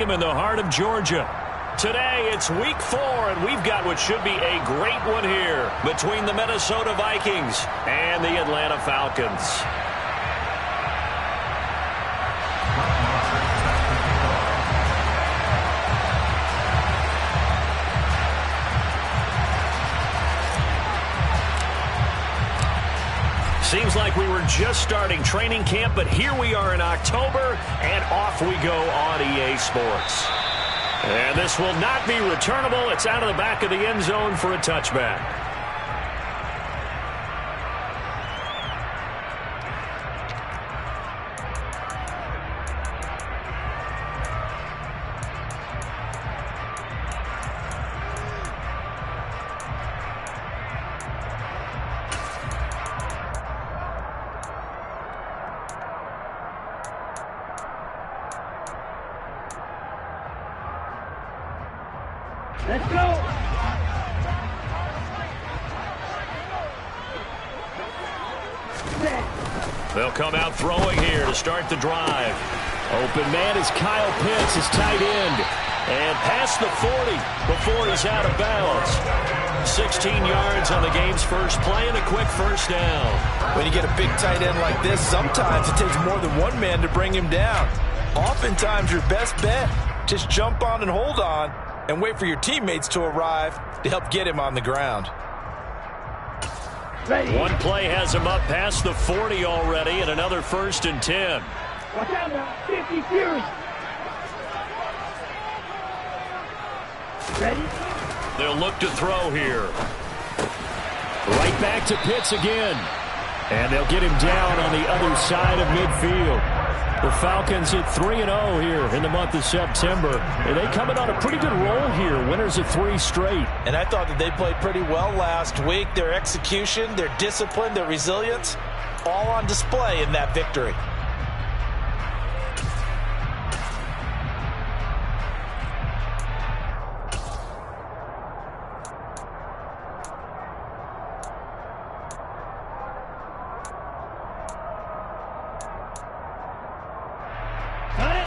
In the heart of Georgia. Today, it's week 4, and we've got what should be a great one here between the Minnesota Vikings and the Atlanta Falcons. Seems like we were just starting training camp, but here we are in October, and off we go on EA Sports. And this will not be returnable. It's out of the back of the end zone for a touchback. Let's go! They'll come out throwing here to start the drive. Open man is Kyle Pitts, his tight end. And past the 40 before he's out of bounds. 16 yards on the game's first play and a quick first down. When you get a big tight end like this, sometimes it takes more than one man to bring him down. Oftentimes your best bet, just jump on and hold on and wait for your teammates to arrive to help get him on the ground. Ready. One play has him up past the 40 already, and another 1st and 10. Watch out now, 50 Fury. Ready? They'll look to throw here. Right back to Pitts again. And they'll get him down on the other side of midfield. The Falcons hit 3-0 here in the month of September. And they coming on a pretty good roll here. Winners of 3 straight. And I thought that they played pretty well last week. Their execution, their discipline, their resilience, all on display in that victory.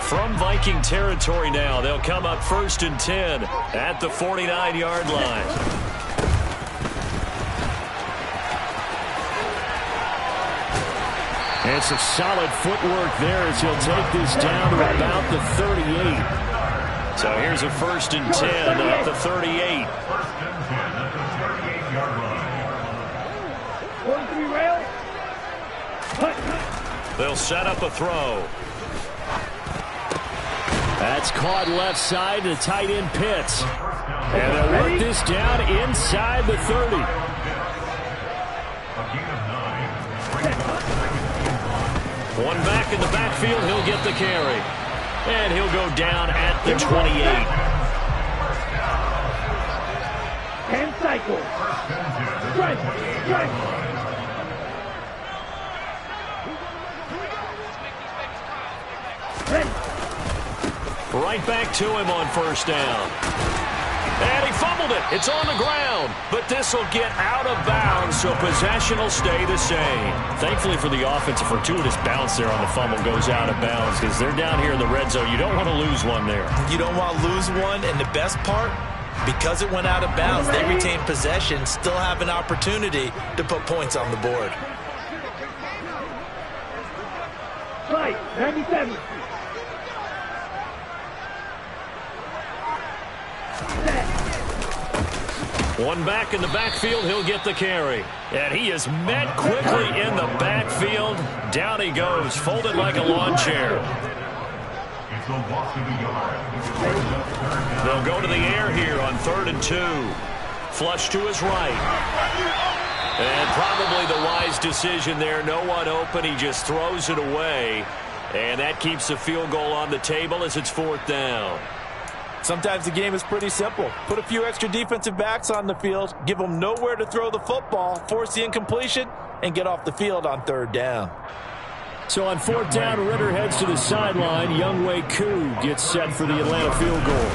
From Viking territory now, they'll come up 1st and 10 at the 49-yard line. And some solid footwork there as he'll take this down to about the 38. So here's a 1st and 10 at the 38. 43 rail. They'll set up a throw. That's caught left side to tight end Pitts. And they'll work this down inside the 30. One back in the backfield, he'll get the carry. And he'll go down at the 28. 10 cycles. Strike. Ready. Right back to him on 1st down. And he fumbled it. It's on the ground. But this will get out of bounds, so possession will stay the same. Thankfully for the offense, a fortuitous bounce there on the fumble goes out of bounds because they're down here in the red zone. You don't want to lose one there. You don't want to lose one, and the best part, because it went out of bounds, they retain possession, still have an opportunity to put points on the board. Right, 97. One back in the backfield, he'll get the carry. And he is met quickly in the backfield. Down he goes, folded like a lawn chair. They'll go to the air here on 3rd and 2. Flush to his right. And probably the wise decision there. No one open, he just throws it away. And that keeps the field goal on the table as it's 4th down. Sometimes the game is pretty simple. Put a few extra defensive backs on the field, give them nowhere to throw the football, force the incompletion, and get off the field on 3rd down. So on 4th down, Ritter heads to the sideline. Younghoe Koo gets set for the Atlanta field goal.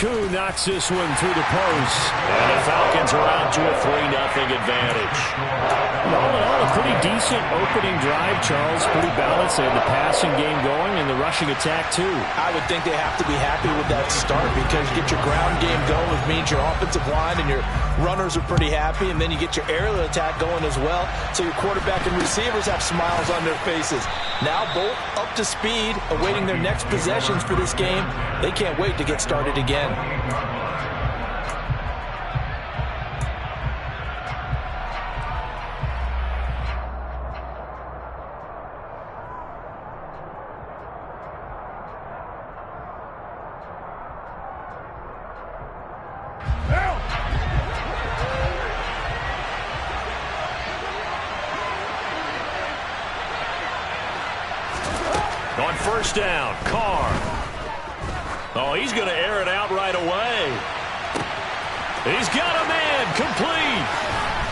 Koo knocks this one through the post. And the Falcons are out to a 3-0 advantage. All in all, a pretty decent opening drive, Charles. Pretty balanced. They had the passing game going and the rushing attack, too. I would think they have to be happy with that start because you get your ground game going, which means your offensive line and your runners are pretty happy, and then you get your aerial attack going as well, so your quarterback and receivers have smiles on their faces. Now both up to speed, awaiting their next possessions for this game. They can't wait to get started again. On first down, Carr. Oh, he's going to air it out right away. He's got a man, complete.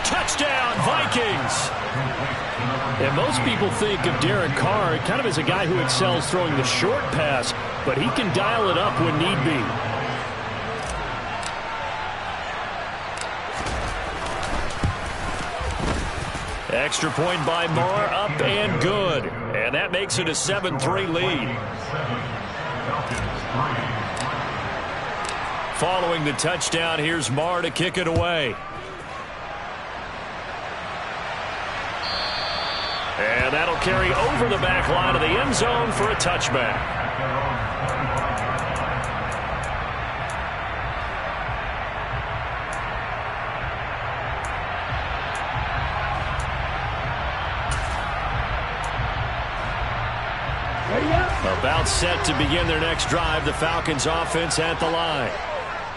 Touchdown, Vikings. And most people think of Derek Carr kind of as a guy who excels throwing the short pass, but he can dial it up when need be. Extra point by Marr, up and good. And that makes it a 7-3 lead. Following the touchdown, here's Marr to kick it away. And that'll carry over the back line of the end zone for a touchback. About set to begin their next drive, the Falcons offense at the line.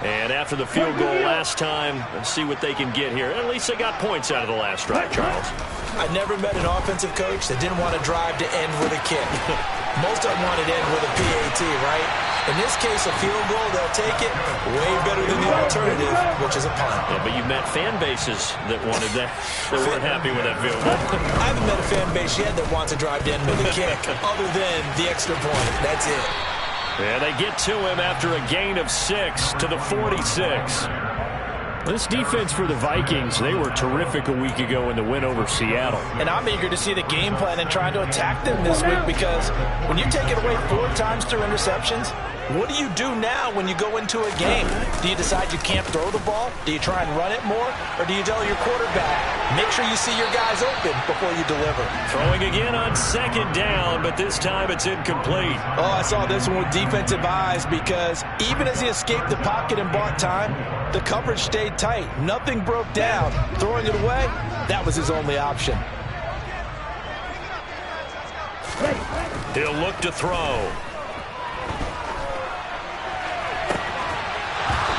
And after the field goal last time, let's see what they can get here. At least they got points out of the last drive, Charles. I never met an offensive coach that didn't want to drive to end with a kick. Most of them wanted to end with a PAT, right? In this case, a field goal, they'll take it way better than the alternative, which is a punt. Yeah, but you've met fan bases that wanted that, that weren't happy with that field goal. I haven't met a fan base yet that wants to drive to end with a kick, other than the extra point. That's it. Yeah, they get to him after a gain of 6 to the 46. This defense for the Vikings, they were terrific a week ago in the win over Seattle. And I'm eager to see the game plan and trying to attack them this week, because when you take it away 4 times through interceptions, what do you do now when you go into a game? Do you decide you can't throw the ball? Do you try and run it more? Or do you tell your quarterback, make sure you see your guys open before you deliver? Throwing again on second down, but this time it's incomplete. Oh, I saw this one with defensive eyes, because even as he escaped the pocket and bought time, the coverage stayed tight. Nothing broke down. Throwing it away, that was his only option. He'll look to throw.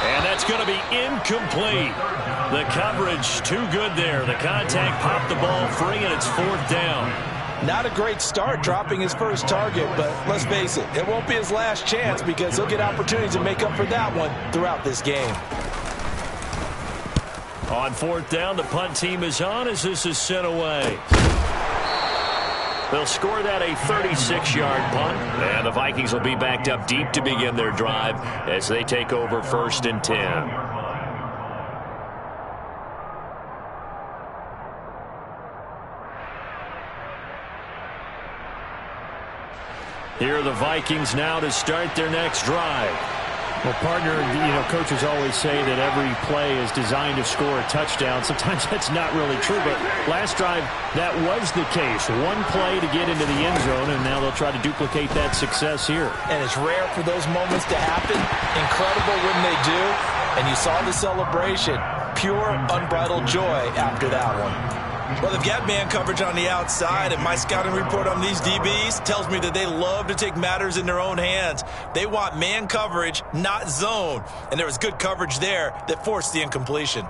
And that's going to be incomplete. The coverage too good there. The contact popped the ball free, and it's 4th down. Not a great start dropping his first target, but let's face it, it won't be his last chance, because he'll get opportunities to make up for that one throughout this game. On 4th down, the punt team is on as this is sent away. They'll score that a 36-yard punt, and the Vikings will be backed up deep to begin their drive as they take over 1st and 10. Here are the Vikings now to start their next drive. Well, partner, coaches always say that every play is designed to score a touchdown. Sometimes that's not really true, but last drive, that was the case. One play to get into the end zone, and now they'll try to duplicate that success here. And it's rare for those moments to happen. Incredible when they do. And you saw the celebration. Pure, unbridled joy after that one. Well, they've got man coverage on the outside, and my scouting report on these DBs tells me that they love to take matters in their own hands. They want man coverage, not zone. And there was good coverage there that forced the incompletion.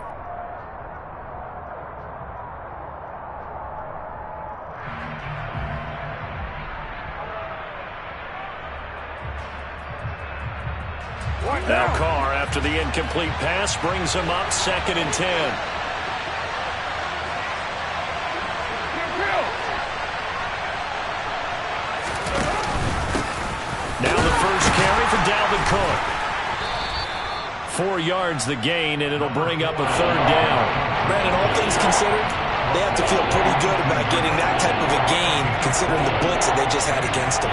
Now Carr, after the incomplete pass, brings him up 2nd and 10. Now the first carry for Dalvin Cook. 4 yards the gain, and it'll bring up a 3rd down. Brandon, all things considered, they have to feel pretty good about getting that type of a gain, considering the blitz that they just had against them.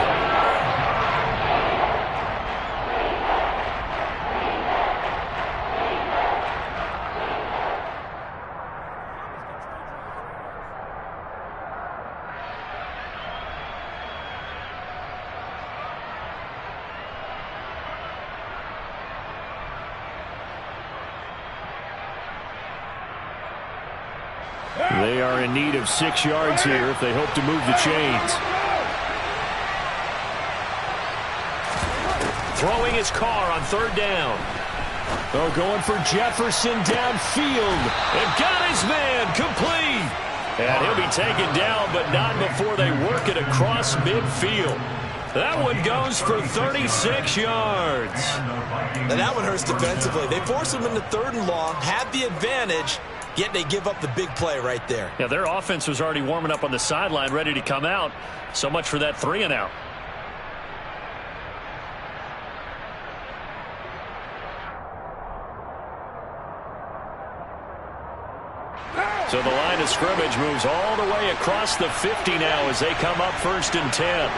They are in need of 6 yards here if they hope to move the chains. Throwing his car on 3rd down. Oh, going for Jefferson downfield. And got his man complete. And he'll be taken down, but not before they work it across midfield. That one goes for 36 yards. Now that one hurts defensively. They force him into 3rd and long, had the advantage, yet they give up the big play right there. Yeah, their offense was already warming up on the sideline, ready to come out. So much for that 3 and out. So the line of scrimmage moves all the way across the 50 now as they come up 1st and 10.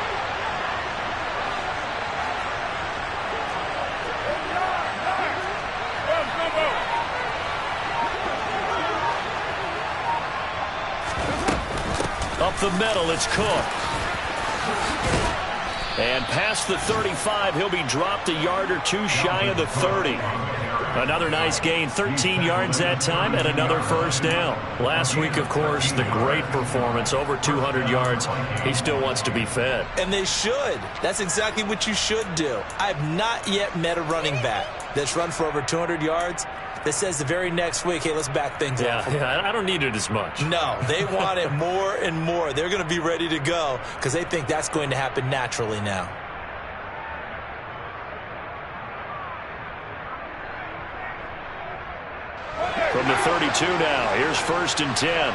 Up the middle, it's Cook. And past the 35, he'll be dropped a yard or 2 shy of the 30. Another nice gain, 13 yards that time, and another 1st down. Last week, of course, the great performance, over 200 yards. He still wants to be fed. And they should. That's exactly what you should do. I've not yet met a running back that's run for over 200 yards that says the very next week, hey, let's back things up. Yeah, I don't need it as much. No, they want it more and more. They're going to be ready to go because they think that's going to happen naturally now. From the 32 now, here's 1st and 10.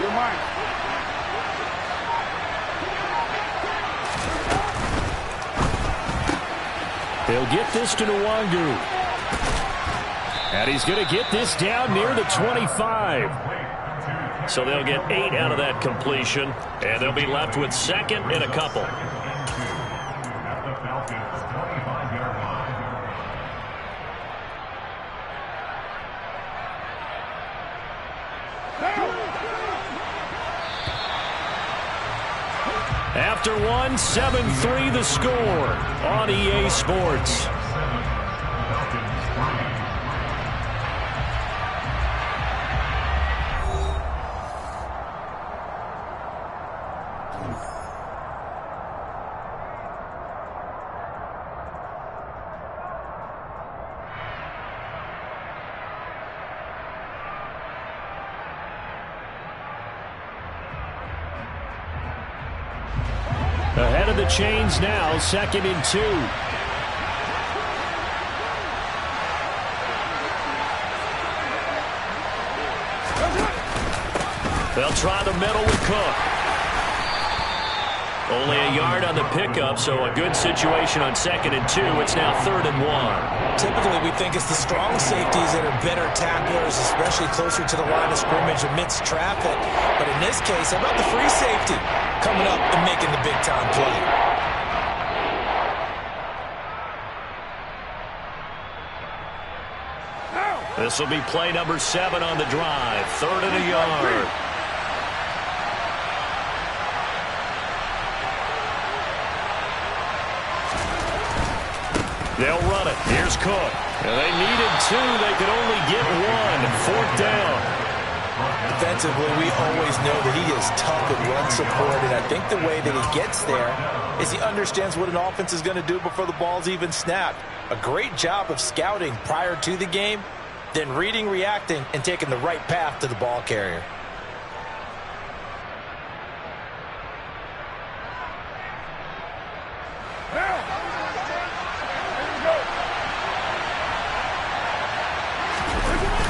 You're mine. They'll get this to Nwangu. And he's going to get this down near the 25. So they'll get 8 out of that completion, and they'll be left with 2nd and a couple. After 7-3 the score on EA Sports. Ahead of the chains now, 2nd and 2. They'll try the middle with Cook. Only a yard on the pickup, so a good situation on 2nd and 2. It's now 3rd and 1. Typically, we think it's the strong safeties that are better tacklers, especially closer to the line of scrimmage amidst traffic. But in this case, how about the free safety coming up and making the big-time play? This will be play number 7 on the drive. 3rd and a yard. They'll run it. Here's Cook. And they needed 2. They could only get 1. 4th down. Defensively, we always know that he is tough at run support, and I think the way that he gets there is he understands what an offense is going to do before the ball's even snapped. A great job of scouting prior to the game, then reading, reacting, and taking the right path to the ball carrier.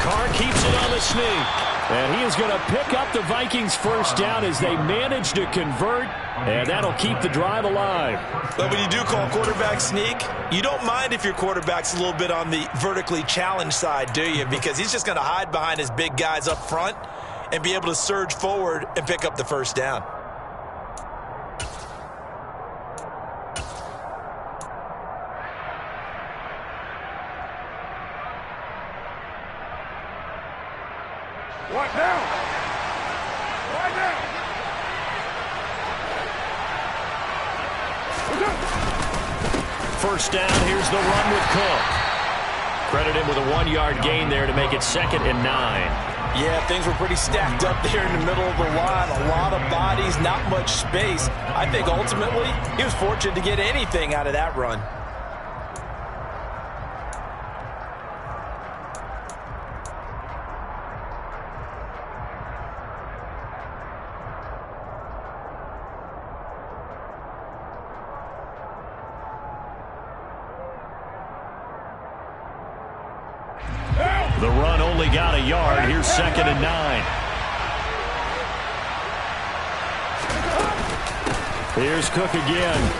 Carr keeps it on the sneak. And he is going to pick up the Vikings 1st down as they manage to convert And that'll keep the drive alive. But when you do call quarterback sneak, you don't mind if your quarterback's a little bit on the vertically challenged side, do you? Because he's just going to hide behind his big guys up front and be able to surge forward and pick up the first down. What now? Right now. First down, here's the run with Cook. Credit him with a 1-yard gain there to make it 2nd and 9. Yeah, things were pretty stacked up there in the middle of the line. A lot of bodies, not much space. I think ultimately he was fortunate to get anything out of that run. The run only got a yard. Here's 2nd and 9. Here's Cook again.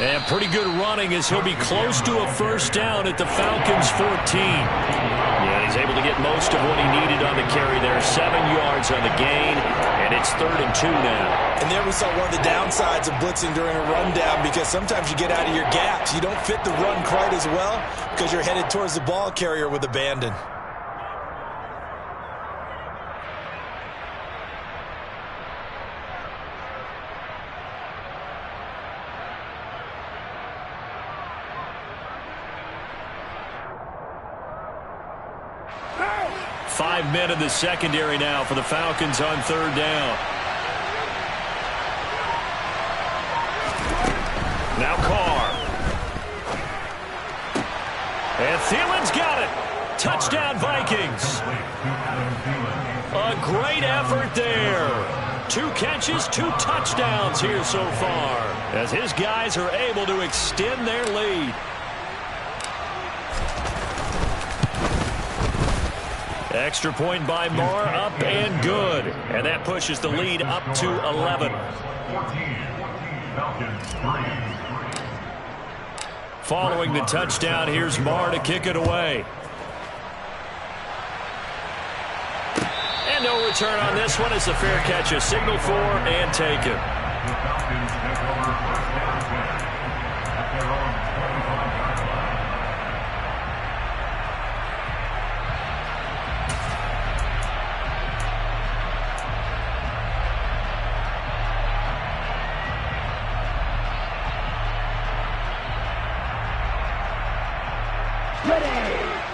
And pretty good running as he'll be close to a first down at the Falcons' 14. Yeah, he's able to get most of what he needed on the carry there. 7 yards on the gain, and it's 3rd and 2 now. And there we saw one of the downsides of blitzing during a rundown, because sometimes you get out of your gaps. You don't fit the run quite as well because you're headed towards the ball carrier with abandon. Five men in the secondary now for the Falcons on 3rd down. Now Carr. And Thielen's got it. Touchdown Vikings. A great effort there. 2 catches, 2 touchdowns here so far, as his guys are able to extend their lead. Extra point by Marr, up and good. And that pushes the lead up to 11. Following the touchdown, here's Marr to kick it away. And no return on this one. It's a fair catch, a signal for and taken.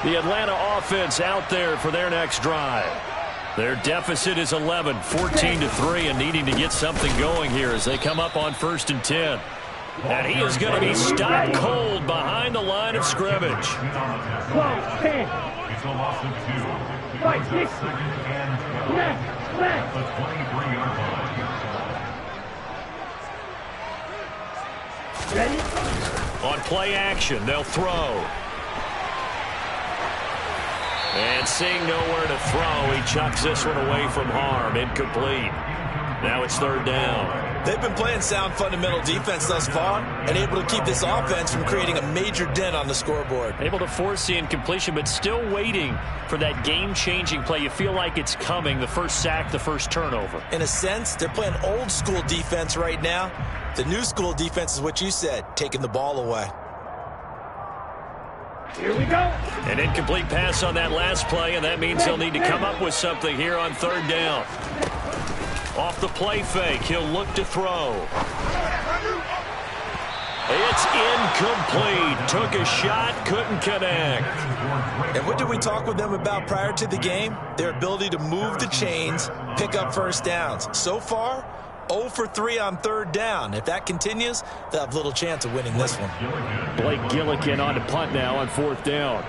The Atlanta offense out there for their next drive. Their deficit is 11, 14-3, and needing to get something going here as they come up on 1st and 10. And he is going to be stopped cold behind the line of scrimmage. 12, 10. 5, 6. Left. Ready? On play action, they'll throw. And seeing nowhere to throw, he chucks this one away from harm. Incomplete. Now it's 3rd down. They've been playing sound fundamental defense thus far and able to keep this offense from creating a major dent on the scoreboard. Able to force the incompletion, but still waiting for that game-changing play. You feel like it's coming, the first sack, the first turnover. In a sense, they're playing old-school defense right now. The new-school defense is what you said, taking the ball away. Here we go. An incomplete pass on that last play, and that means they'll need to come up with something here on 3rd down. Off the play fake, he'll look to throw. It's incomplete. Took a shot, couldn't connect. And what did we talk with them about prior to the game? Their ability to move the chains, pick up first downs. So far, 0 for 3 on 3rd down. If that continues, they'll have little chance of winning this one. Blake Gillikin on to punt now on 4th down.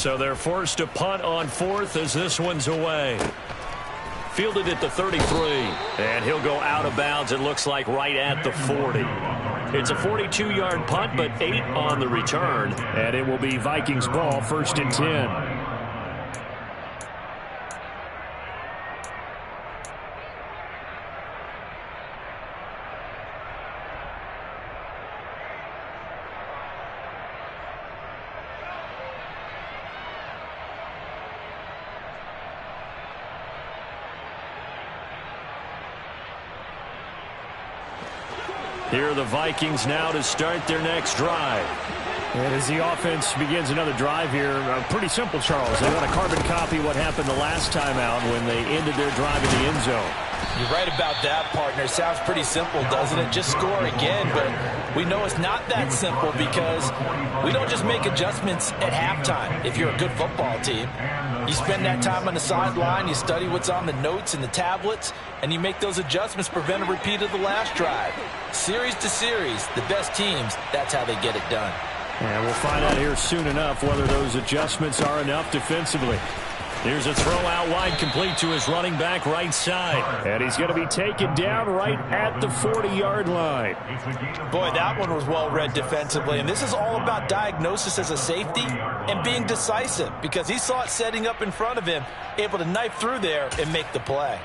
So they're forced to punt on fourth as this one's away. Fielded at the 33. And he'll go out of bounds, it looks like, right at the 40. It's a 42-yard punt, but 8 on the return. And it will be Vikings ball, 1st and 10. Here are the Vikings now to start their next drive. And as the offense begins another drive here, pretty simple, Charles. They want to carbon copy what happened the last time out when they ended their drive in the end zone. You're right about that, partner. Sounds pretty simple, doesn't it? Just score again, but we know it's not that simple because we don't just make adjustments at halftime if you're a good football team. You spend that time on the sideline, you study what's on the notes and the tablets, and you make those adjustments, prevent a repeat of the last drive. Series to series, the best teams, that's how they get it done. And we'll find out here soon enough whether those adjustments are enough defensively. Here's a throw out wide, complete to his running back right side. And he's going to be taken down right at the 40-yard line. Boy, that one was well read defensively. And this is all about diagnosis as a safety and being decisive because he saw it setting up in front of him, able to knife through there and make the play.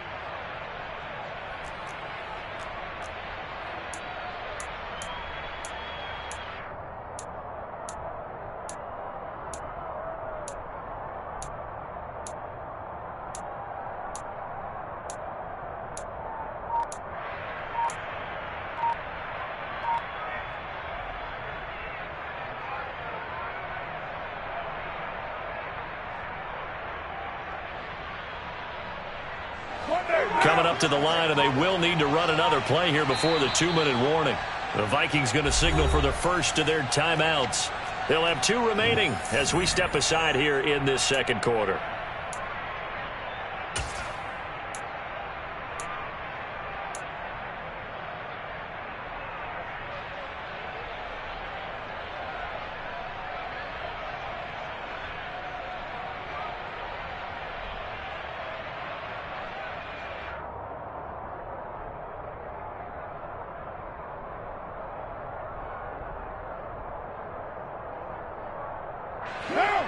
Coming up to the line, and they will need to run another play here before the 2-minute warning. The Vikings going to signal for the first of their timeouts. They'll have 2 remaining as we step aside here in this second quarter.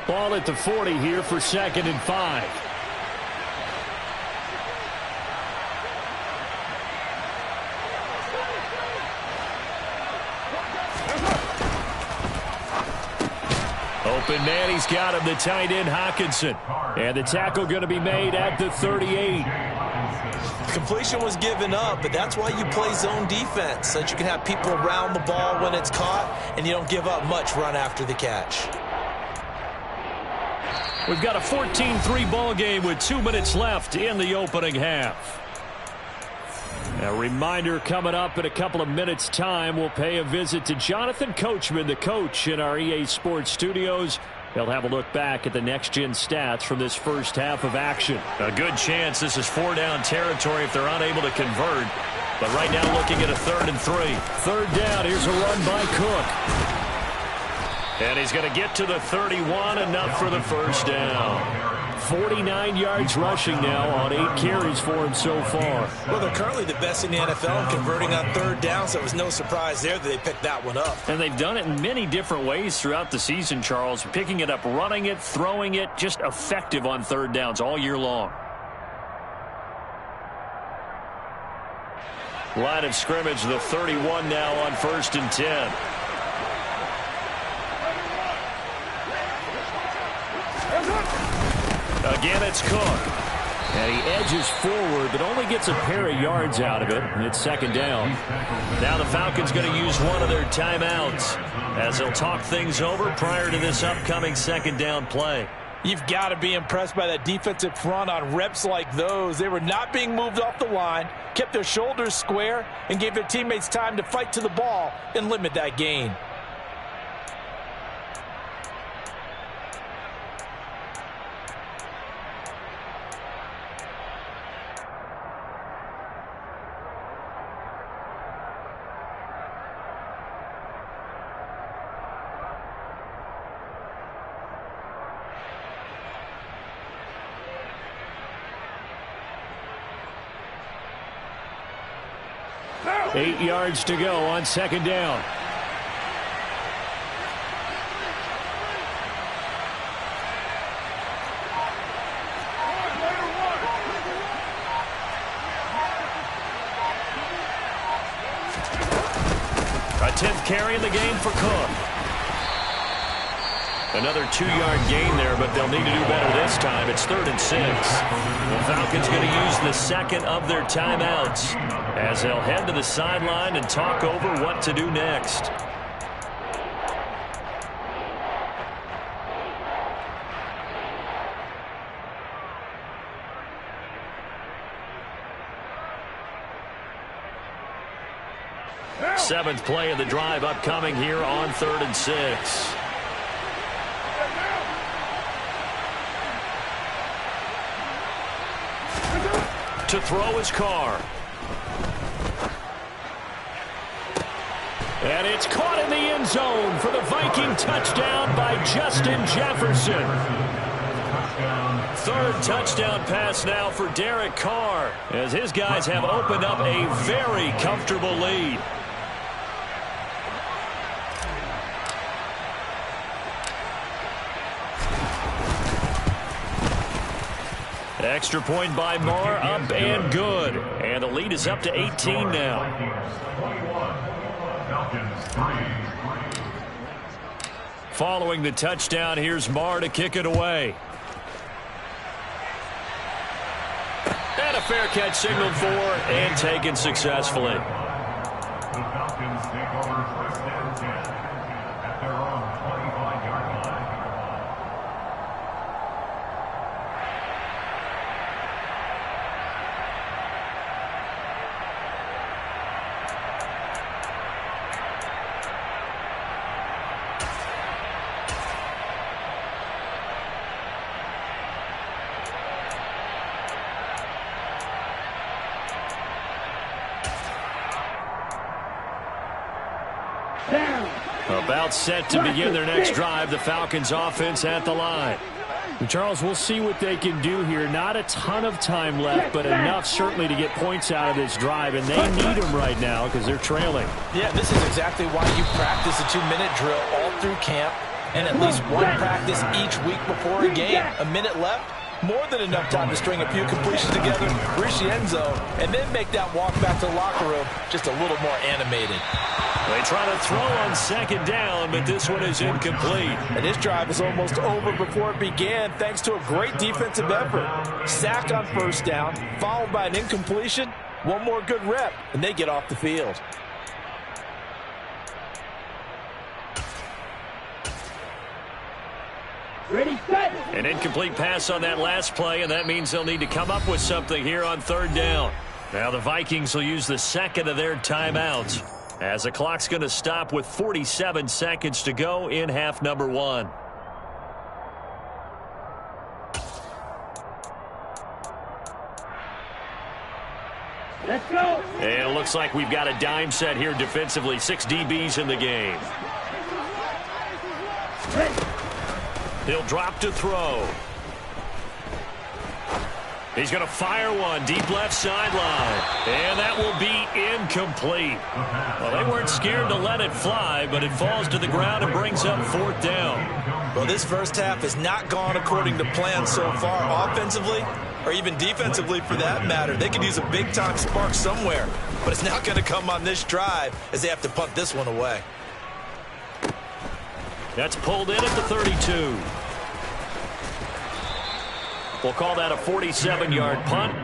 Ball at the 40 here for 2nd and 5. Open man, he's got him, the tight end Hockenson. And the tackle going to be made at the 38. Completion was given up, but that's why you play zone defense, so that you can have people around the ball when it's caught, and you don't give up much run after the catch. We've got a 14-3 ball game with 2 minutes left in the opening half. A reminder coming up in a couple of minutes' time. We'll pay a visit to Jonathan Coachman, the coach in our EA Sports studios. He'll have a look back at the next-gen stats from this first half of action. A good chance this is 4-down territory if they're unable to convert. But right now looking at a 3rd and 3. 3rd down. Here's a run by Cook. And he's going to get to the 31, enough for the first down. 49 yards rushing now on 8 carries for him so far. Well, they're currently the best in the NFL in converting on 3rd down, so it was no surprise there that they picked that one up. And they've done it in many different ways throughout the season, Charles. Picking it up, running it, throwing it, just effective on 3rd downs all year long. Line of scrimmage, the 31 now on 1st and 10. Again, it's Cook. And he edges forward, but only gets a pair of yards out of it. And it's 2nd down. Now the Falcons going to use one of their timeouts as they'll talk things over prior to this upcoming 2nd down play. You've got to be impressed by that defensive front on reps like those. They were not being moved off the line, kept their shoulders square, and gave their teammates time to fight to the ball and limit that gain. 8 yards to go on second down. A 10th carry in the game for Cook. Another 2-yard gain there, but they'll need to do better this time. It's 3rd and 6. The Falcons going to use the second of their timeouts as they'll head to the sideline and talk over what to do next. Seventh play of the drive upcoming here on 3rd and 6. To throw his car. And it's caught in the end zone for the Viking touchdown by Justin Jefferson. 3rd touchdown pass now for Derek Carr as his guys have opened up a very comfortable lead. Extra point by Moore, up and good. And the lead is up to 18 now. Following the touchdown, here's Moore to kick it away. And a fair catch signaled for and taken successfully. The Falcons take over 1st and 10 at their own 25-yard line. About set to begin their next drive. The Falcons offense at the line. And Charles, we'll see what they can do here. Not a ton of time left, but enough certainly to get points out of this drive, and they need them right now because they're trailing. Yeah, this is exactly why you practice a 2-minute drill all through camp and at least one practice each week before a game. A minute left, more than enough time to string a few completions together, reach the end zone, and then make that walk back to the locker room just a little more animated. They try to throw on second down, but this one is incomplete. And this drive is almost over before it began thanks to a great defensive effort. Sack on 1st down, followed by an incompletion. One more good rep, and they get off the field. Ready, set. An incomplete pass on that last play, and that means they'll need to come up with something here on 3rd down. Now the Vikings will use the second of their timeouts as the clock's going to stop with 47 seconds to go in half number 1. Let's go. And it looks like we've got a dime set here defensively. 6 DBs in the game. He'll drop to throw. He's going to fire one deep left sideline. And that will be incomplete. Well, they weren't scared to let it fly, but it falls to the ground and brings up 4th down. Well, this first half has not gone according to plan so far offensively or even defensively for that matter. They could use a big-time spark somewhere, but it's not going to come on this drive as they have to punt this one away. That's pulled in at the 32. We'll call that a 47-yard punt.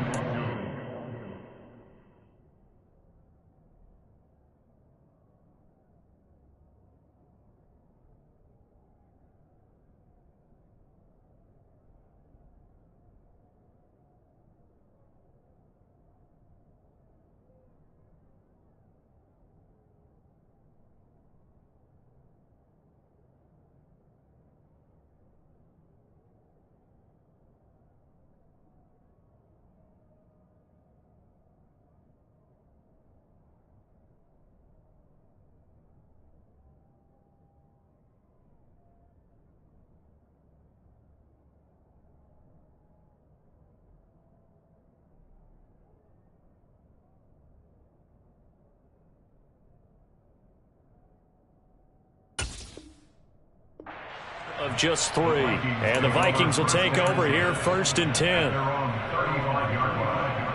of just 3. And the Vikings will take over here 1st and 10. Their own 35-yard line.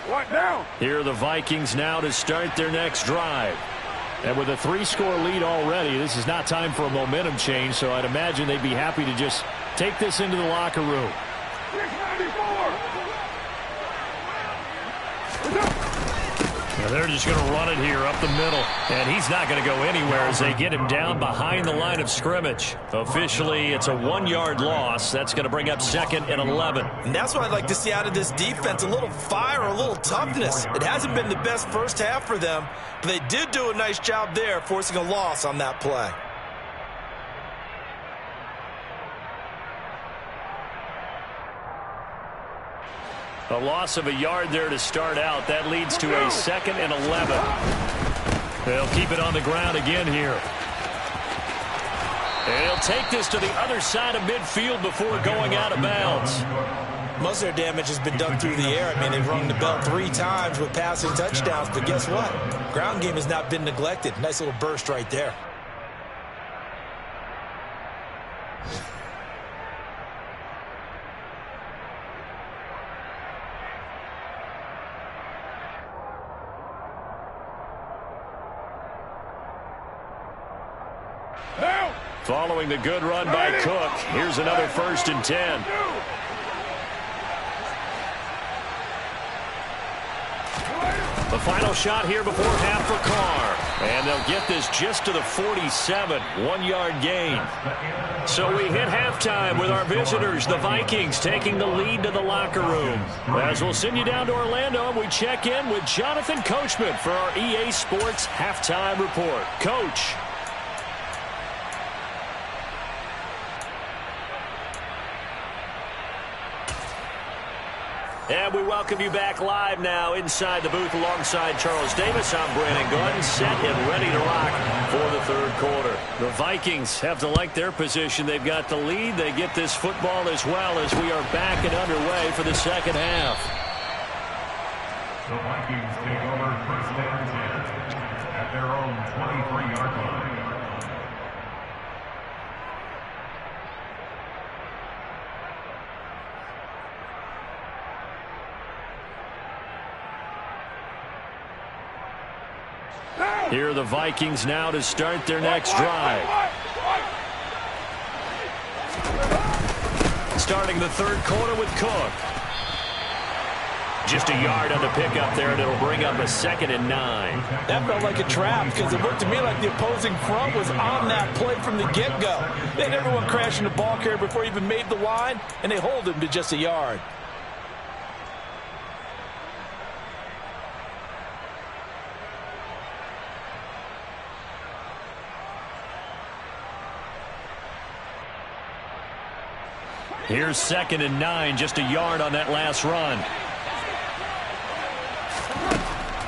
What now? Here are the Vikings now to start their next drive. And with a 3-score lead already, this is not time for a momentum change, so I'd imagine they'd be happy to just take this into the locker room. 694! Now they're just going to run it here up the middle, and he's not going to go anywhere as they get him down behind the line of scrimmage. Officially, it's a 1-yard loss. That's going to bring up 2nd and 11. And that's what I'd like to see out of this defense, a little fire, a little toughness. It hasn't been the best first half for them, but they did do a nice job there, forcing a loss on that play. A loss of a yard there to start out. That leads to a 2nd and 11. They'll keep it on the ground again here. And he'll take this to the other side of midfield before going out of bounds. Most of their damage has been done through the air. I mean, they've rung the bell 3 times with passing touchdowns, but guess what? Ground game has not been neglected. Nice little burst right there. Following the good run by Cook, here's another 1st and 10. The final shot here before half for Carr. And they'll get this just to the 47, 1-yard gain. So we hit halftime with our visitors, the Vikings, taking the lead to the locker room. As we'll send you down to Orlando, we check in with Jonathan Coachman for our EA Sports Halftime Report. Coach. And we welcome you back live now inside the booth alongside Charles Davis. I'm Brandon Gordon, set and ready to rock for the 3rd quarter. The Vikings have to like their position. They've got the lead. They get this football as well as we are back and underway for the 2nd half. The Vikings take over 1st and 10 at their own 23-yard line. Here are the Vikings now to start their next drive. Starting the 3rd quarter with Cook. Just a yard on the pickup there, and it'll bring up a 2nd and 9. That felt like a trap because it looked to me like the opposing front was on that play from the get-go. They had everyone crashing the ball carrier before he even made the line, and they hold him to just a yard. Here's 2nd and 9, just a yard on that last run.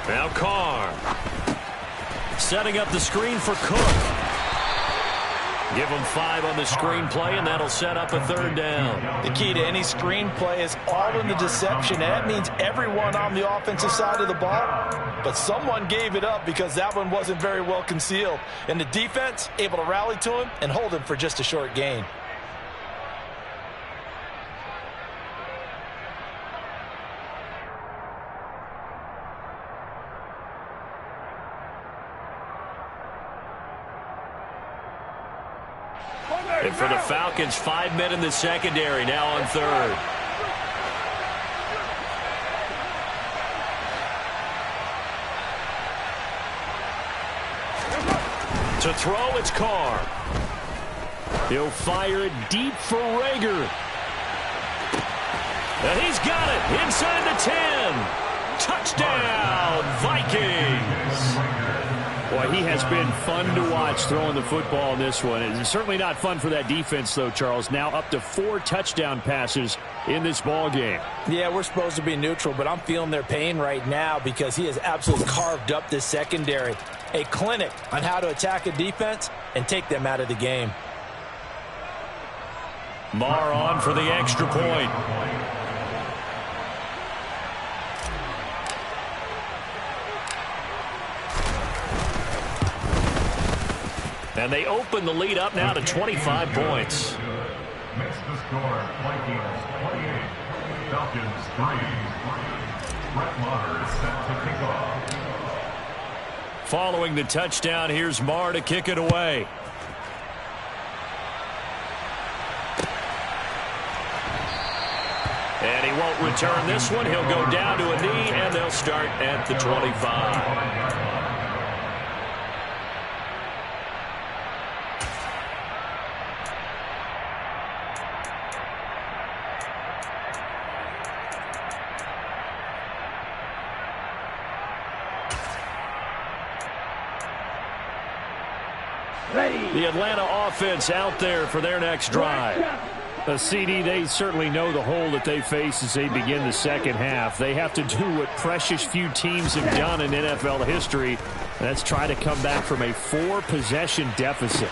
Now Carr. Setting up the screen for Cook. Give him 5 on the screen play, and that'll set up a 3rd down. The key to any screen play is all in the deception, and that means everyone on the offensive side of the ball. But someone gave it up because that one wasn't very well concealed. And the defense able to rally to him and hold him for just a short gain. And for the Falcons, 5 men in the secondary, now on 3rd. To throw, it's Carr. He'll fire it deep for Rager. And he's got it inside the 10. Touchdown, Vikings. Boy, he has been fun to watch throwing the football in this one. It's certainly not fun for that defense, though, Charles. Now up to 4 touchdown passes in this ball game. Yeah, we're supposed to be neutral, but I'm feeling their pain right now because he has absolutely carved up this secondary. A clinic on how to attack a defense and take them out of the game. Marr on for the extra point. And they open the lead up now to 25 points. Makes the score Vikings 28, Falcons 3. Brett Maher is set to kick off. Following the touchdown, here's Maher to kick it away. And he won't return this one. He'll go down to a knee, and they'll start at the 25. The Atlanta offense out there for their next drive. A CD, they certainly know the hole that they face as they begin the second half. They have to do what precious few teams have done in NFL history. That's try to come back from a 4-possession deficit.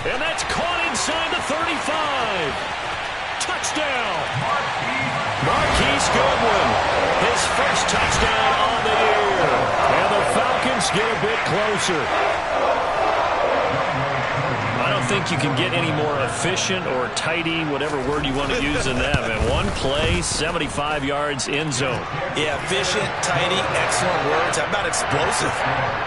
And that's caught inside the 35. Touchdown. Marquise Goodwin. His first touchdown on the year. And the Falcons get a bit closer. I don't think you can get any more efficient or tidy, whatever word you want to use in that. And one play, 75 yards, end zone. Yeah, efficient, tidy, excellent words. How about explosive?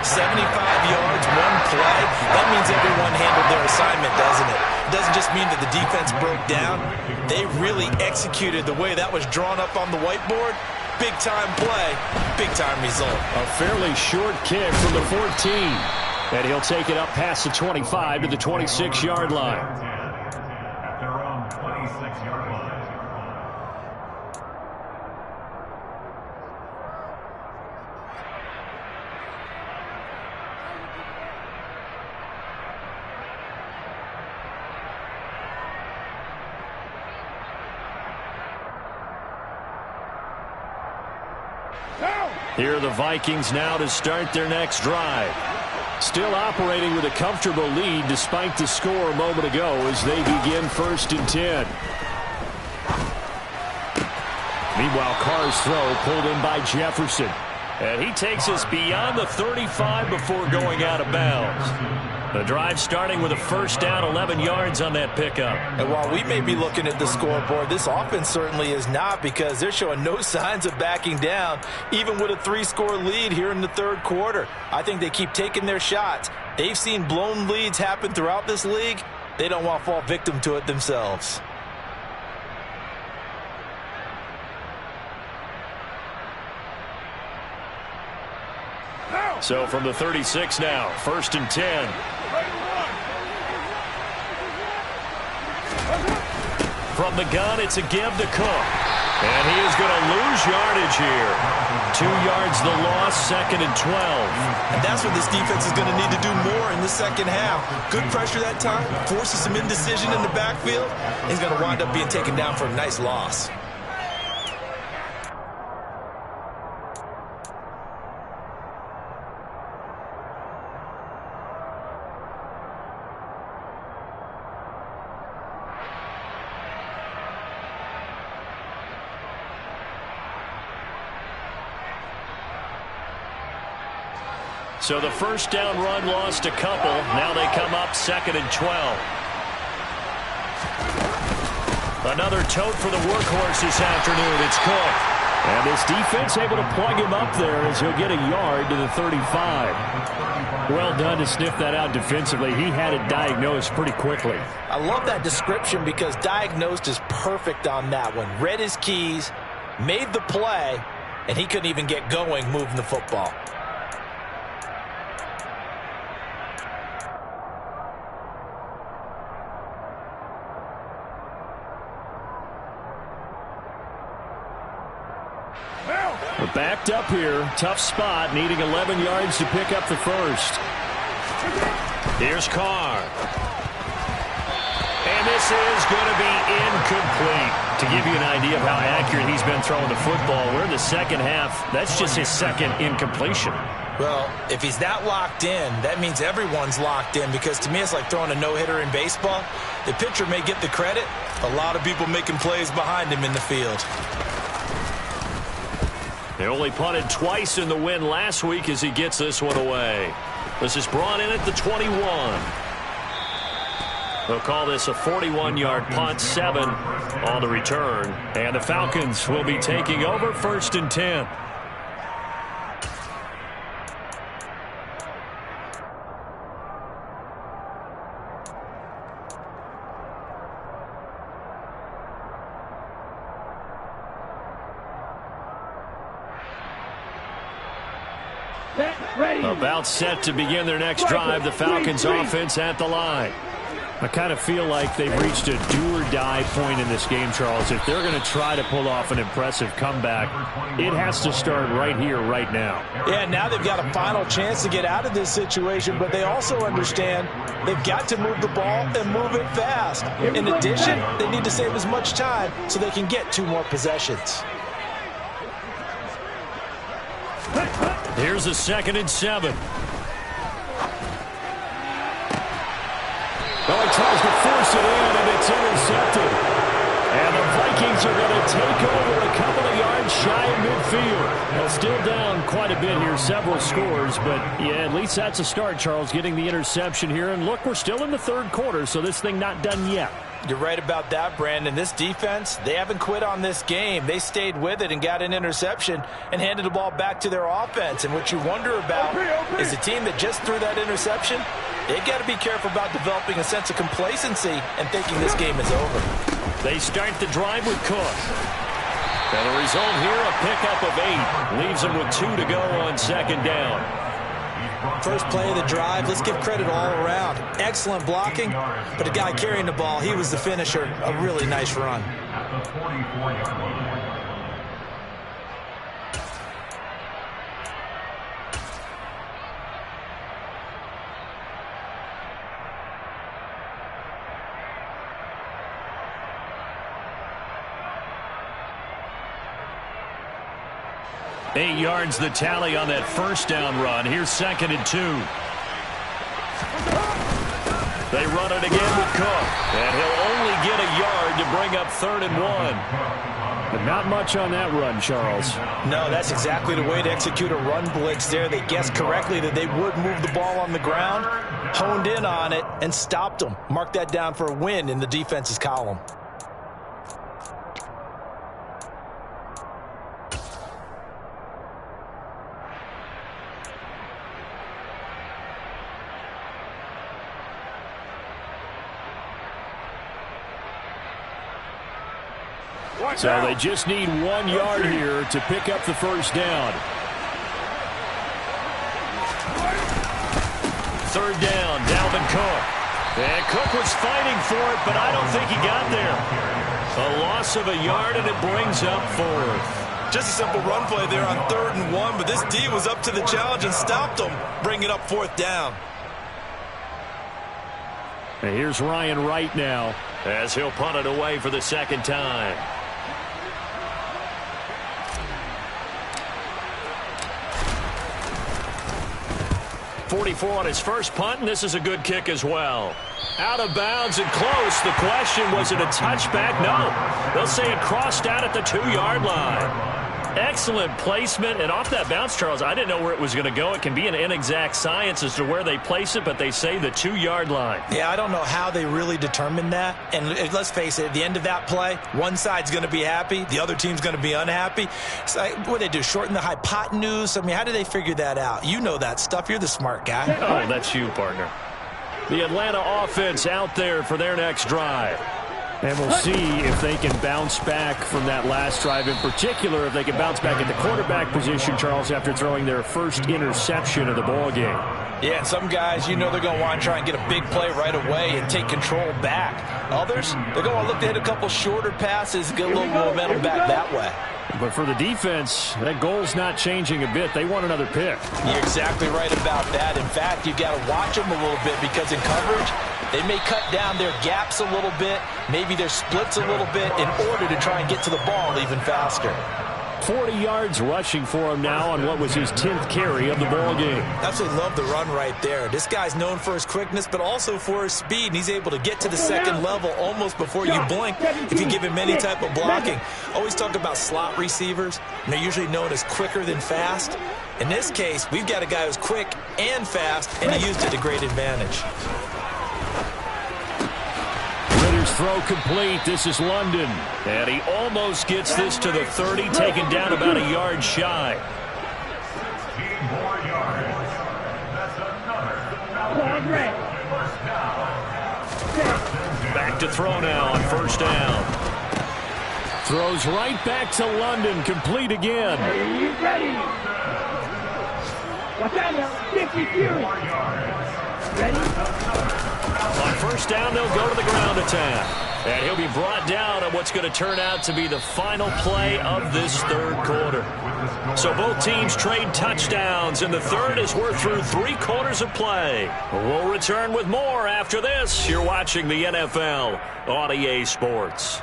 75 yards, one play. That means everyone handled their assignment, doesn't it? It doesn't just mean that the defense broke down. They really executed the way that was drawn up on the whiteboard. Big-time play, big-time result. A fairly short kick from the 14. And he'll take it up past the 25 to the 26-yard line. At their own 26-yard line. Here are the Vikings now to start their next drive. Still operating with a comfortable lead despite the score a moment ago as they begin 1st and 10. Meanwhile, Carr's throw pulled in by Jefferson. And he takes us beyond the 35 before going out of bounds. The drive starting with a first down, 11 yards on that pickup. And while we may be looking at the scoreboard, this offense certainly is not, because they're showing no signs of backing down, even with a 3-score lead here in the third quarter. I think they keep taking their shots. They've seen blown leads happen throughout this league. They don't want to fall victim to it themselves. So from the 36 now, 1st and 10. From the gun, it's a give to Cook. And he is going to lose yardage here. 2 yards the loss, 2nd and 12. And that's what this defense is going to need to do more in the second half. Good pressure that time, forces some indecision in the backfield. He's going to wind up being taken down for a nice loss. So the first down run lost a couple. Now they come up 2nd and 12. Another tote for the workhorse this afternoon. It's Cook. And this defense able to plug him up there as he'll get a yard to the 35. Well done to sniff that out defensively. He had it diagnosed pretty quickly. I love that description because diagnosed is perfect on that one. Read his keys, made the play, and he couldn't even get going moving the football. We're backed up here. Tough spot, needing 11 yards to pick up the first. Here's Carr. And this is going to be incomplete. To give you an idea of how accurate he's been throwing the football, we're in the second half. That's just his second incompletion. Well, if he's that locked in, that means everyone's locked in, because to me it's like throwing a no-hitter in baseball. The pitcher may get the credit. A lot of people making plays behind him in the field. They only punted twice in the win last week as he gets this one away. This is brought in at the 21. They'll call this a 41-yard punt, 7 on the return. And the Falcons will be taking over 1st and 10. About set to begin their next drive. The Falcons offense at the line. I kind of feel like they've reached a do-or-die point in this game, Charles. If they're going to try to pull off an impressive comeback, it has to start right here, right now. Yeah, now they've got a final chance to get out of this situation, but they also understand they've got to move the ball and move it fast. In addition, they need to save as much time so they can get 2 more possessions. Here's a 2nd and 7. Well, he tries to force it in, and it's intercepted. And the Vikings are going to take over a couple of yards shy of midfield. Well, still down quite a bit here, several scores, but yeah, at least that's a start, Charles, getting the interception here. And look, we're still in the 3rd quarter, so this thing not done yet. You're right about that, Brandon. This defense, they haven't quit on this game. They stayed with it and got an interception and handed the ball back to their offense. And what you wonder about is a team that just threw that interception, they've got to be careful about developing a sense of complacency and thinking this game is over. They start the drive with Cook. And the result here, a pickup of 8. Leaves them with 2 to go on 2nd down. First play of the drive, let's give credit all around. Excellent blocking, but the guy carrying the ball, he was the finisher. A really nice run. At the 44-yard line. Eight yards the tally on that 1st down run. Here's 2nd and 2. They run it again with Cook. And he'll only get a yard to bring up 3rd and 1. But not much on that run, Charles. No, that's exactly the way to execute a run blitz there. They guessed correctly that they would move the ball on the ground, honed in on it, and stopped them. Mark that down for a win in the defense's column. So they just need 1 yard here to pick up the 1st down. 3rd down, Dalvin Cook. And Cook was fighting for it, but I don't think he got there. A loss of a yard, and it brings up 4th. Just a simple run play there on 3rd and 1, but this D was up to the challenge and stopped them, bringing up 4th down. And here's Ryan Wright now, as he'll punt it away for the 2nd time. 44 on his first punt, and this is a good kick as well. Out of bounds and close. The question, was it a touchback? No. They'll say it crossed out at the 2-yard line. Excellent placement, and off that bounce, Charles, I didn't know where it was going to go. It can be an inexact science as to where they place it, but they say the 2-yard line. Yeah, I don't know how they really determined that. And let's face it, at the end of that play, one side's going to be happy, the other team's going to be unhappy. It's like, what do they do, shorten the hypotenuse? I mean, how do they figure that out? You know that stuff. You're the smart guy. Oh, that's you, partner. The Atlanta offense out there for their next drive. And we'll see if they can bounce back from that last drive. In particular, if they can bounce back at the quarterback position, Charles, after throwing their first interception of the ball game. Yeah, and some guys, you know they're going to want to try and get a big play right away and take control back. Others, they're going to look to hit a couple shorter passes, get a little momentum back that way. But for the defense, that goal's not changing a bit. They want another pick. You're exactly right about that. In fact, you've got to watch them a little bit because in coverage, they may cut down their gaps a little bit, maybe their splits a little bit in order to try and get to the ball even faster. 40 yards rushing for him now on what was his 10th carry of the ball game. Absolutely love the run right there. This guy's known for his quickness, but also for his speed, and he's able to get to the second level almost before you blink if you give him any type of blocking. Always talk about slot receivers, and they're usually known as quicker than fast. In this case, we've got a guy who's quick and fast, and he used it to great advantage. throw complete. This is London. And he almost gets this to the 30, taken down about a yard shy. 15 more yards. That's another first down. Back to throw now on first down. Throws right back to London. Complete again. Are you ready? Watch out now. 50 Fury. Ready? On first down, they'll go to the ground attack. And he'll be brought down on what's going to turn out to be the final play of this third quarter. So both teams trade touchdowns, and the third as we're through 3 quarters of play. We'll return with more after this. You're watching the NFL on EA Sports.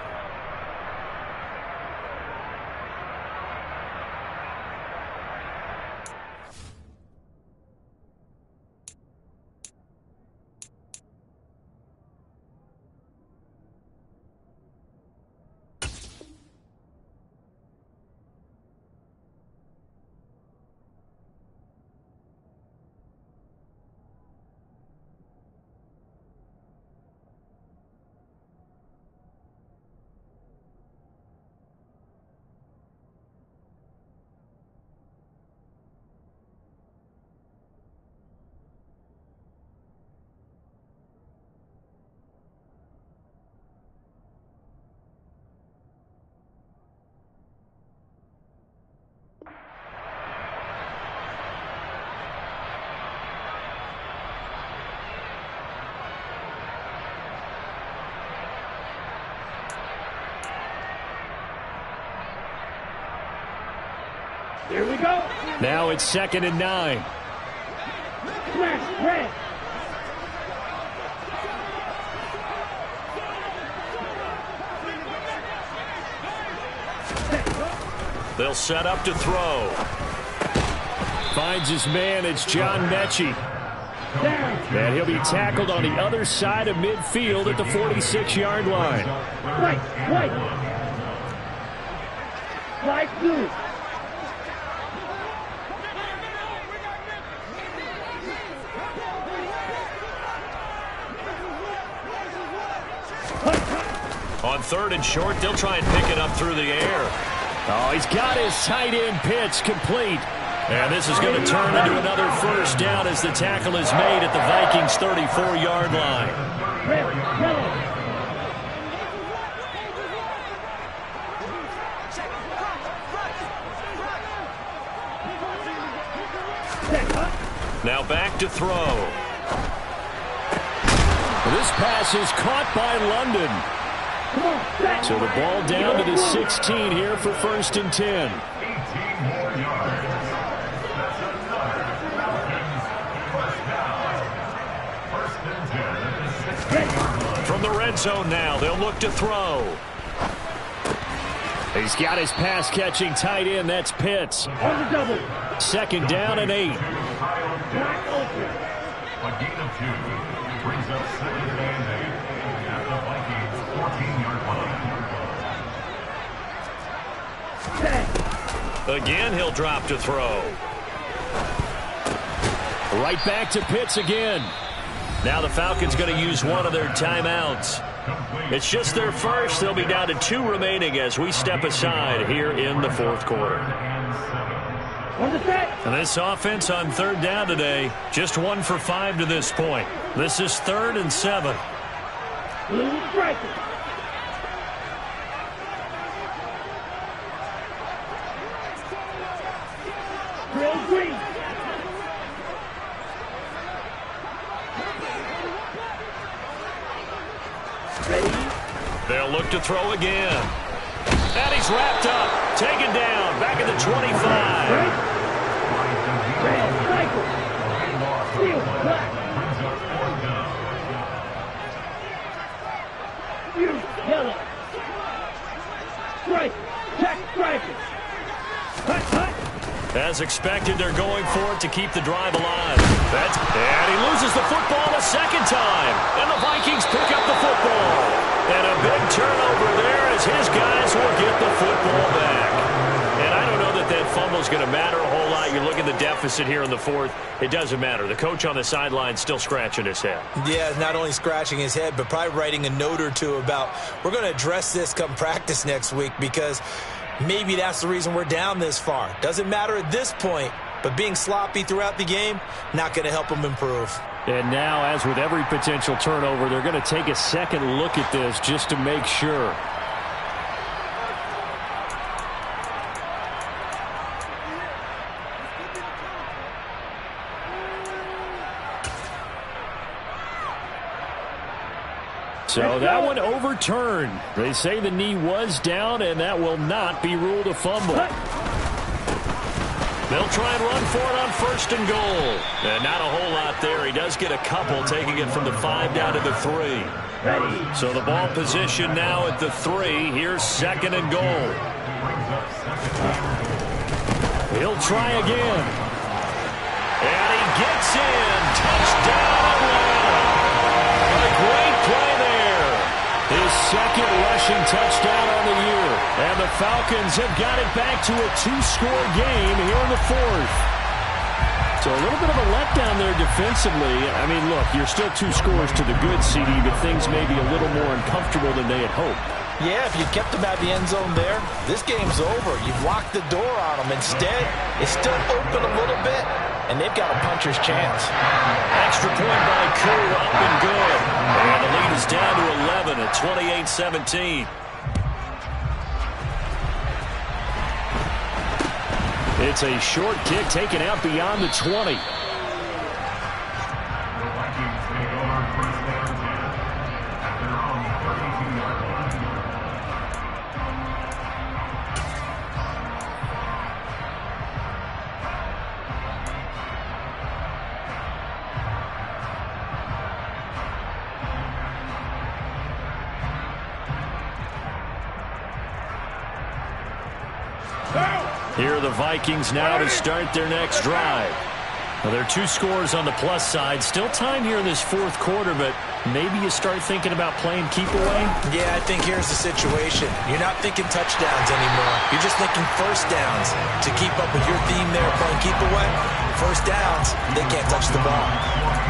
Here we go. Now it's 2nd and 9. Smash, red. They'll set up to throw. Finds his man. It's John Mechie. And he'll be tackled on the other side of midfield at the 46-yard line. Right. Right, blue. On 3rd and short, they'll try and pick it up through the air. Oh, he's got his tight end pitch complete. And this is going to turn into another first down as the tackle is made at the Vikings' 34-yard line. Now back to throw. This pass is caught by London. So the ball down to the 16 here for 1st and 10. 18 more yards. That's another Falcons first down. 1st and 10 at the 16-yard line. From the red zone now, they'll look to throw. He's got his pass-catching tight end. That's Pitts. On the double. 2nd down and 8. A gain of 2 brings up 2nd and 8 at the Vikings 14-yard line. Again, he'll drop to throw. Right back to Pitts again. Now the Falcons going to use one of their timeouts. It's just their first. They'll be down to 2 remaining as we step aside here in the 4th quarter. And this offense on 3rd down today, just 1 for 5 to this point. This is 3rd and 7. Blue striker. Real green. They'll look to throw again. And he's wrapped up, taken down, back at the 25. Red cycle. Steel black. Yellow. Strike. Check striker. Hut, hut. As expected, they're going for it to keep the drive alive. And he loses the football a second time. And the Vikings pick up the football. And a big turnover there as his guys will get the football back. And I don't know that that fumble is going to matter a whole lot. You look at the deficit here in the fourth. It doesn't matter. The coach on the sideline still scratching his head. Yeah, not only scratching his head, but probably writing a note or two about we're going to address this come practice next week because maybe that's the reason we're down this far. Doesn't matter at this point, but being sloppy throughout the game, not going to help them improve. And now, as with every potential turnover, they're going to take a second look at this just to make sure. So that one overturned. They say the knee was down, and that will not be ruled a fumble. They'll try and run for it on first and goal. And not a whole lot there. He does get a couple, taking it from the 5 down to the 3. So the ball position now at the 3. Here's second and goal. He'll try again. And he gets in. Touchdown Atlanta. A great play there. His second rushing touchdown on the year. And the Falcons have got it back to a 2-score game here in the fourth. So a little bit of a letdown there defensively. I mean, look, you're still 2 scores to the good, CD, but things may be a little more uncomfortable than they had hoped. Yeah, if you kept them at the end zone there, this game's over. You've locked the door on them. Instead, it's still open a little bit, and they've got a puncher's chance. Extra point by Koo, up and good. And the lead is down to 11 at 28-17. It's a short kick taken out beyond the 20. Here are the Vikings now to start their next drive. Well, there are 2 scores on the plus side. Still time here in this fourth quarter, but maybe you start thinking about playing keep away? Yeah, I think here's the situation. You're not thinking touchdowns anymore. You're just thinking first downs. To keep up with your theme there, playing keep away, first downs, they can't touch the ball.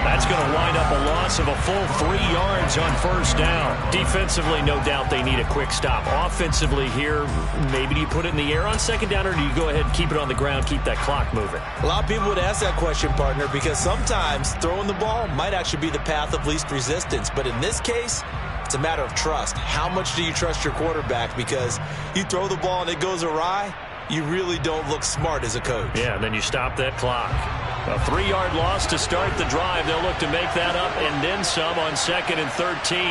That's going to wind up a loss of a full 3 yards on first down. Defensively, no doubt they need a quick stop. Offensively here, maybe do you put it in the air on second down, or do you go ahead and keep it on the ground, keep that clock moving? A lot of people would ask that question, partner, because sometimes throwing the ball might actually be the path of least resistance. But in this case, it's a matter of trust. How much do you trust your quarterback? Because you throw the ball and it goes awry, you really don't look smart as a coach. Yeah, and then you stop that clock. A 3-yard loss to start the drive. They'll look to make that up and then some on second and 13.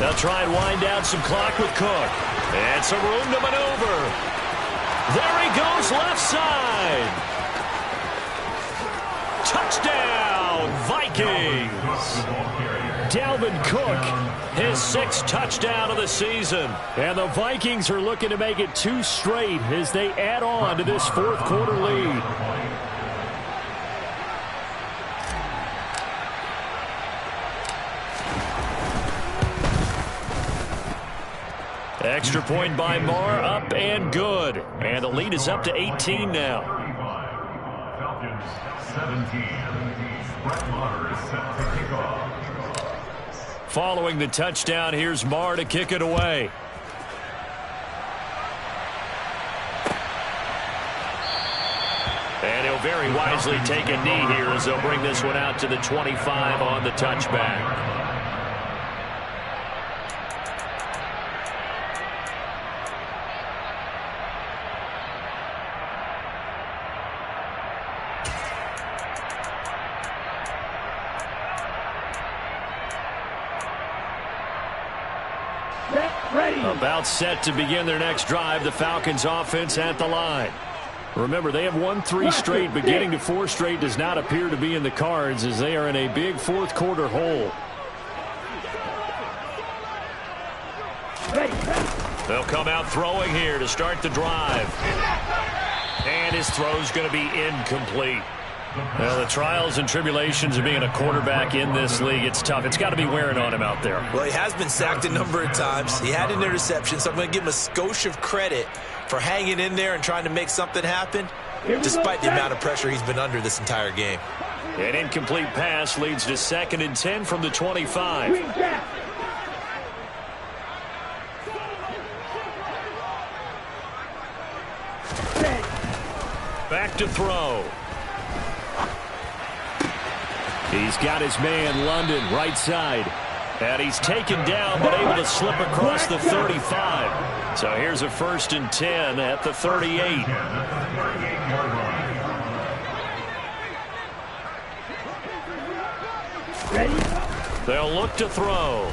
They'll try and wind down some clock with Cook. And some room to maneuver. There he goes, left side. Touchdown, Vikings. Dalvin Cook, his 6th touchdown of the season. And the Vikings are looking to make it 2 straight as they add on to this fourth quarter lead. Extra point by Marr, up and good. And the lead is up to 18 now. Falcons 17. Brett Maher is set to kick off. Following the touchdown, here's Marr to kick it away. And he'll very wisely take a knee here as they'll bring this one out to the 25 on the touchback. About set to begin their next drive. The Falcons offense at the line. Remember, they have won 3 straight, but getting to 4 straight does not appear to be in the cards as they are in a big fourth quarter hole. They'll come out throwing here to start the drive. And his throw's going to be incomplete. Well, the trials and tribulations of being a quarterback in this league, it's tough. It's got to be wearing on him out there. Well, he has been sacked a number of times. He had an interception, so I'm going to give him a skosh of credit for hanging in there and trying to make something happen, despite the amount of pressure he's been under this entire game. An incomplete pass leads to 2nd and 10 from the 25. Back to throw. He's got his man, London, right side. And he's taken down, but able to slip across the 35. So here's a 1st and 10 at the 38. They'll look to throw.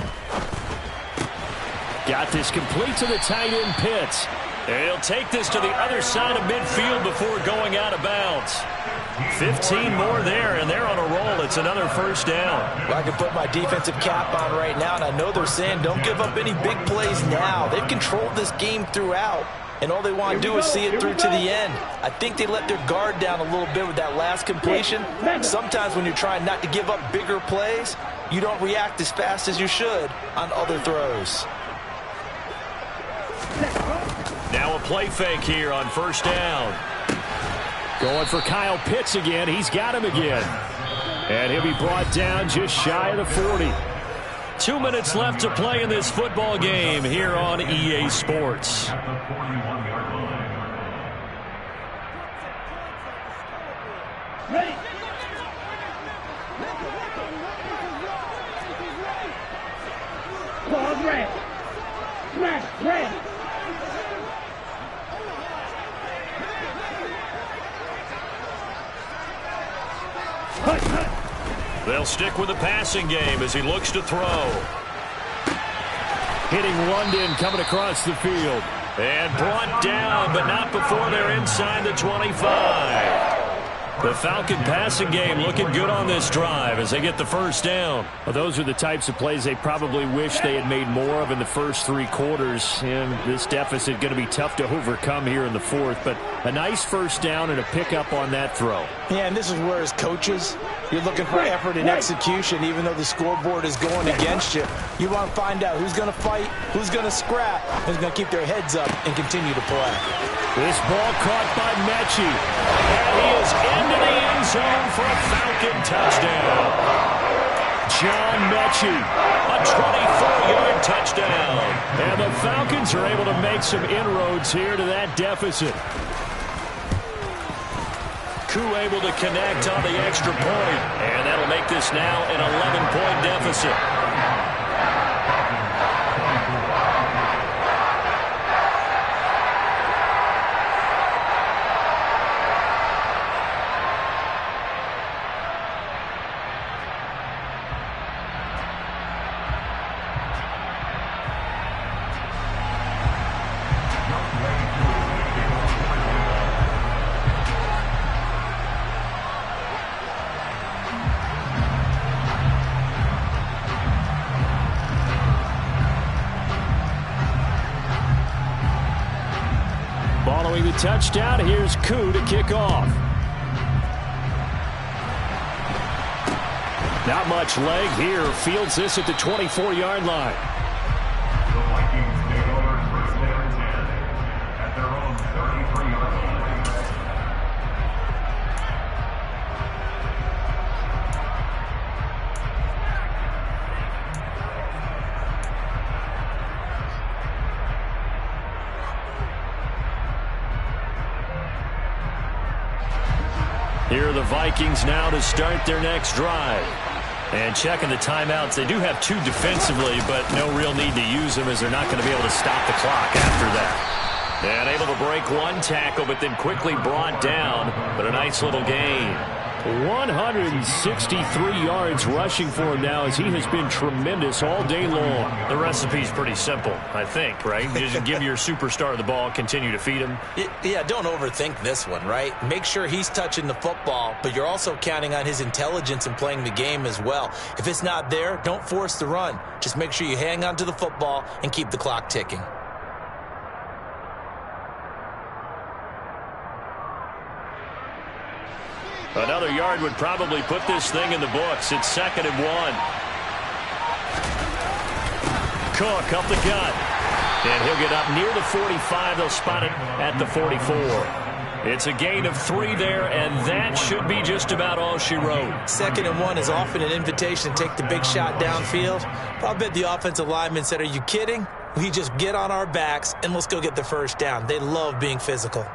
Got this complete to the tight end, Pitts. And he'll take this to the other side of midfield before going out of bounds. 15 more there, and they're on a roll. It's another 1st down. Well, I can put my defensive cap on right now, and I know they're saying don't give up any big plays now. They've controlled this game throughout, and all they want to do is see it through to the end. I think they let their guard down a little bit with that last completion. Sometimes when you're trying not to give up bigger plays, you don't react as fast as you should on other throws. Now a play fake here on 1st down. Going for Kyle Pitts again. He's got him again. And he'll be brought down just shy of the 40. 2 minutes left to play in this football game here on EA Sports. Ready. Ball red. Smash red. They'll stick with the passing game as he looks to throw. Hitting London coming across the field. And brought down, but not before they're inside the 25. The Falcon passing game looking good on this drive as they get the 1st down. Well, those are the types of plays they probably wish they had made more of in the first 3 quarters. And this deficit going to be tough to overcome here in the 4th. But a nice 1st down and a pickup on that throw. Yeah, and this is where as coaches, you're looking for effort and execution, even though the scoreboard is going against you. You want to find out who's going to fight, who's going to scrap, who's going to keep their heads up and continue to play. This ball caught by Mechie. And he is into the end zone for a Falcon touchdown. John Mechie. A 24-yard touchdown. And the Falcons are able to make some inroads here to that deficit. Koo able to connect on the extra point. And that'll make this now an 11-point deficit. Following the touchdown, here's Koo to kick off. Not much leg here. Fields this at the 24-yard line. The Vikings take over 1st and 10 at their own 33-yard line. Here are the Vikings now to start their next drive. And checking the timeouts, they do have 2 defensively, but no real need to use them as they're not going to be able to stop the clock after that. And able to break 1 tackle, but then quickly brought down, but a nice little gain. 163 yards rushing for him now as he has been tremendous all day long. The recipe's pretty simple, I think, right? Just give your superstar the ball, continue to feed him. Yeah, don't overthink this one, right? Make sure he's touching the football, but you're also counting on his intelligence in playing the game as well. If it's not there, don't force the run. Just make sure you hang on to the football and keep the clock ticking. Another yard would probably put this thing in the books. It's 2nd and 1. Cook up the gut. And he'll get up near the 45. They'll spot it at the 44. It's a gain of 3 there, and that should be just about all she wrote. 2nd and 1 is often an invitation to take the big shot downfield. I bet the offensive lineman said, are you kidding? We just get on our backs and let's go get the first down. They love being physical.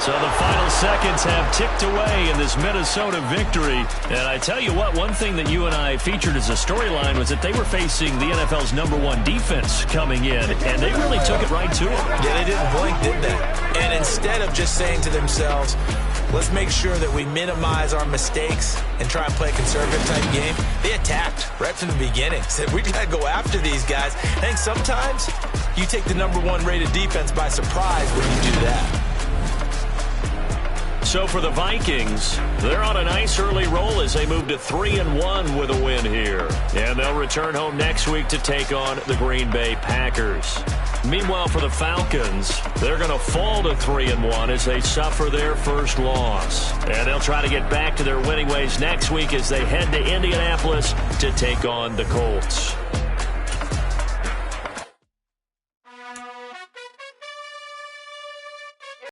So the final seconds have ticked away in this Minnesota victory. And I tell you what, one thing that you and I featured as a storyline was that they were facing the NFL's #1 defense coming in, and they really took it right to them. Yeah, they didn't blink, did they? And instead of just saying to themselves, let's make sure that we minimize our mistakes and try and play a conservative type game, they attacked right from the beginning. Said, we got to go after these guys. I think sometimes you take the #1 rated defense by surprise when you do that. So for the Vikings, they're on a nice early roll as they move to 3-1 with a win here. And they'll return home next week to take on the Green Bay Packers. Meanwhile, for the Falcons, they're going to fall to 3-1 as they suffer their first loss. And they'll try to get back to their winning ways next week as they head to Indianapolis to take on the Colts.